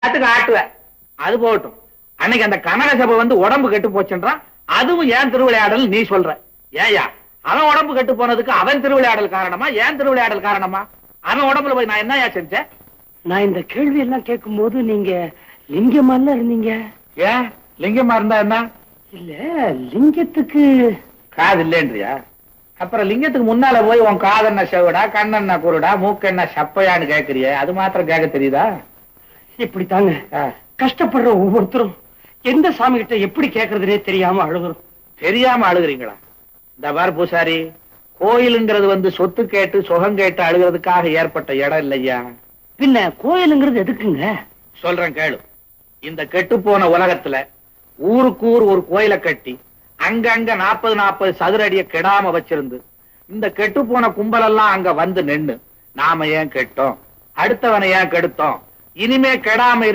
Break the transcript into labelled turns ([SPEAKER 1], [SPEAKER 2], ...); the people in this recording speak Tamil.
[SPEAKER 1] அதுக்கு ஆட்டுவேன். அது போகட்டும். அன்னைக்கு அந்த கனக சபை வந்து உடம்பு கெட்டு போச்சுன்றான். அதுவும் ஏன் திருவிளையாடல் நீ சொல்ற? ஏயா அவன் உடம்பு கெட்டு போனதுக்கு அவன் திருவிளையாடல் காரணமா, ஏன் திருவிளையாடல் காரணமா? அவன் உடம்புல போய் நான் என்னயா செஞ்சேன்?
[SPEAKER 2] நான் இந்த கேள்வி எல்லாம் கேட்கும் போது நீங்க லிங்கமால இருந்தீங்க.
[SPEAKER 1] ஏன் லிங்கமா இருந்தா என்ன?
[SPEAKER 2] இல்ல, லிங்கத்துக்கு
[SPEAKER 1] காது இல்லைன்றியா? அப்புறம் லிங்கத்துக்கு முன்னால போய் உன் காதென்ன செவிடா, கண்ணென்ன குருடா, மூக்கென்ன சப்பையான்னு கேக்குறிய? அது மாத்திரம் கேட்க தெரியுதா?
[SPEAKER 2] இப்படித்தாங்க கஷ்டப்படுற ஒவ்வொருத்தரும் எந்த சாமி கிட்ட எப்படி கேக்குறதுனே தெரியாம அழுகுறோம்.
[SPEAKER 1] தெரியாம அழுகுறீங்களா? இந்த பார் பூசாரி, கோயிலுங்கிறது வந்து சொத்து கேட்டு சுகம் கேட்டு அழுகிறதுக்காக ஏற்பட்ட இடம் இல்லையா?
[SPEAKER 2] பின்ன கோயிலுங்கிறது எதுக்குங்க?
[SPEAKER 1] சொல்றேன் கேளு. இந்த கெட்டு போன உலகத்துல ஊருக்கு ஊர் ஒரு கோயிலை கட்டி அங்கங்க 40 சதுர அடிய கெடாம வச்சிருந்து இந்த கெட்டு போன கும்பலெல்லாம் அங்க வந்து நின்னு நாம ஏன் கெட்டோம், அடுத்தவனை ஏன் கெடுத்தோம், இனிமே கெடாம